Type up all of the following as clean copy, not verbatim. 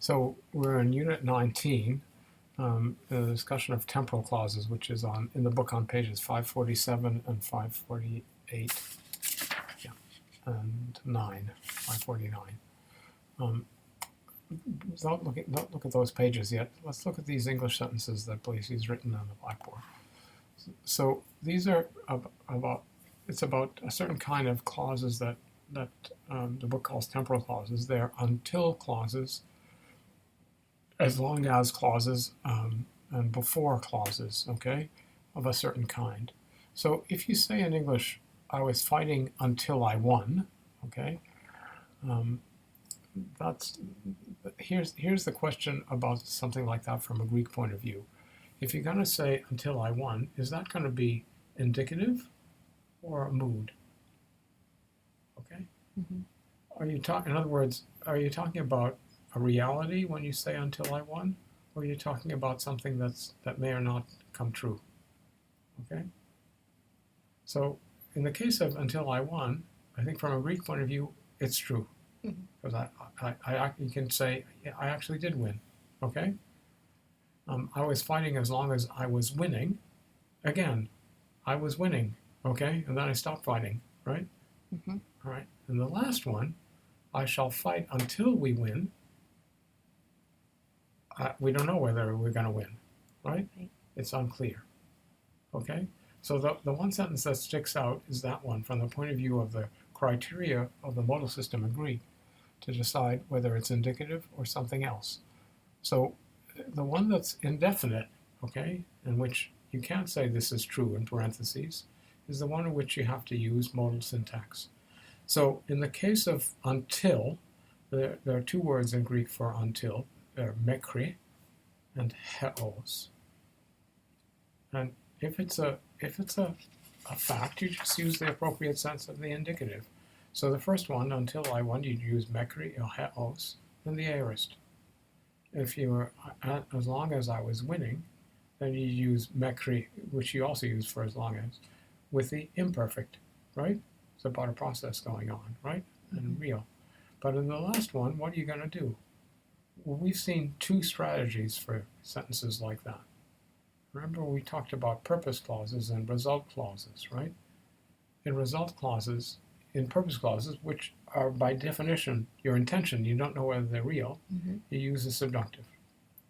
So we're in Unit 19, the discussion of temporal clauses, which is in the book on pages 547 and 548, yeah, and 549. Don't look at those pages yet. Let's look at these English sentences that Belisi's written on the blackboard. So these are it's about a certain kind of clauses that the book calls temporal clauses. They're until clauses, as long as clauses, and before clauses, okay, of a certain kind. So if you say in English, I was fighting until I won, okay, here's the question about something like that from a Greek point of view. If you're going to say until I won, is that going to be indicative or a mood? Okay. Mm-hmm. In other words, are you talking about a reality when you say until I won, or are you talking about something that may or not come true? Okay. So in the case of until I won, I think from a Greek point of view, it's true, because you can say, yeah, I actually did win. Okay. I was fighting as long as I was winning. Again, I was winning. Okay, and then I stopped fighting. Right. Mm-hmm. All right. And the last one, I shall fight until we win. We don't know whether we're going to win, right? It's unclear. Okay? So the one sentence that sticks out is that one from the point of view of the criteria of the modal system in Greek to decide whether it's indicative or something else. So the one that's indefinite, okay, in which you can't say this is true in parentheses, is the one in which you have to use modal syntax. So in the case of until, there are two words in Greek for until. They're mekri and heos. And if it's a fact, you just use the appropriate sense of the indicative. So the first one, until I won, you'd use mekri or heos, and the aorist. If you were, as long as I was winning, then you use mekri, which you also use for as long as, with the imperfect, right? It's about a process going on, right? And real. But in the last one, what are you going to do? Well, we've seen two strategies for sentences like that. Remember we talked about purpose clauses and result clauses, right? In result clauses, in purpose clauses, which are by definition your intention, you don't know whether they're real, you use the subjunctive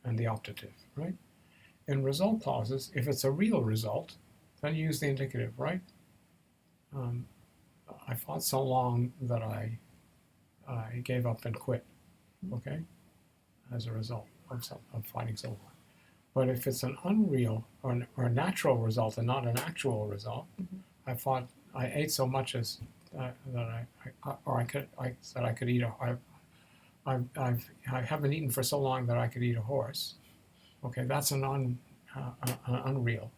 and the optative, right? In result clauses, if it's a real result, then you use the indicative, right? I fought so long that I gave up and quit, okay? As a result of fighting so long. But if it's an unreal or a natural result and not an actual result, I ate so much as that I could eat I haven't eaten for so long that I could eat a horse. Okay, that's an unreal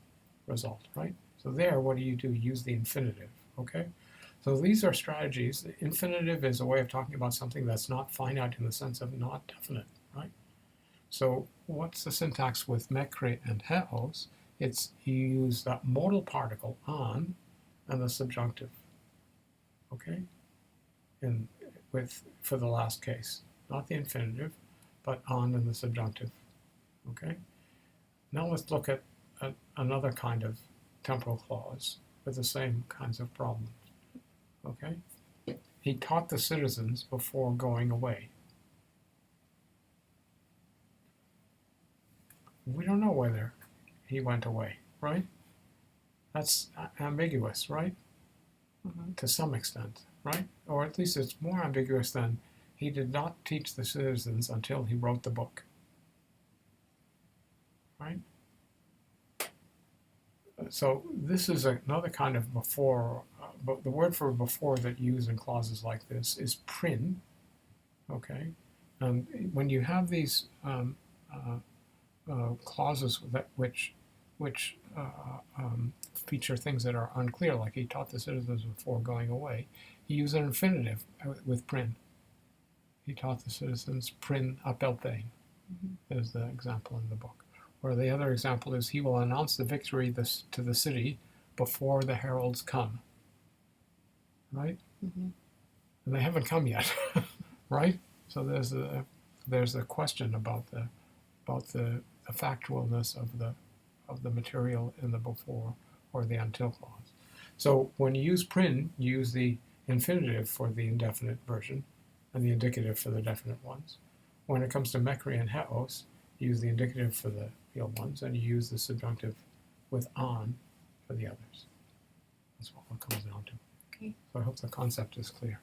result, right? So there, what do? You use the infinitive, okay? So these are strategies. The infinitive is a way of talking about something that's not finite in the sense of not definite, right? So what's the syntax with mekri and heos? It's you use that modal particle on and the subjunctive, okay? For the last case, not the infinitive, but on and the subjunctive, okay? Now let's look at another kind of temporal clause with the same kinds of problems, okay? He taught the citizens before going away. We don't know whether he went away, right? That's ambiguous, right? To some extent, right? Or at least it's more ambiguous than he did not teach the citizens until he wrote the book, right? So this is another kind of before, but the word for before that used in clauses like this is prin, okay? And when you have these clauses which feature things that are unclear, like he taught the citizens before going away, he used an infinitive with prin. He taught the citizens prin apeltein, is the example in the book. Or the other example is he will announce the victory to the city before the heralds come, right? And they haven't come yet, right? So there's there's a question about the factualness of the material in the before or the until clause. So when you use prin, you use the infinitive for the indefinite version and the indicative for the definite ones. When it comes to mekri and heos, you use the indicative for the real ones, and you use the subjunctive with on for the others. That's what it comes down to. Okay. So I hope the concept is clear.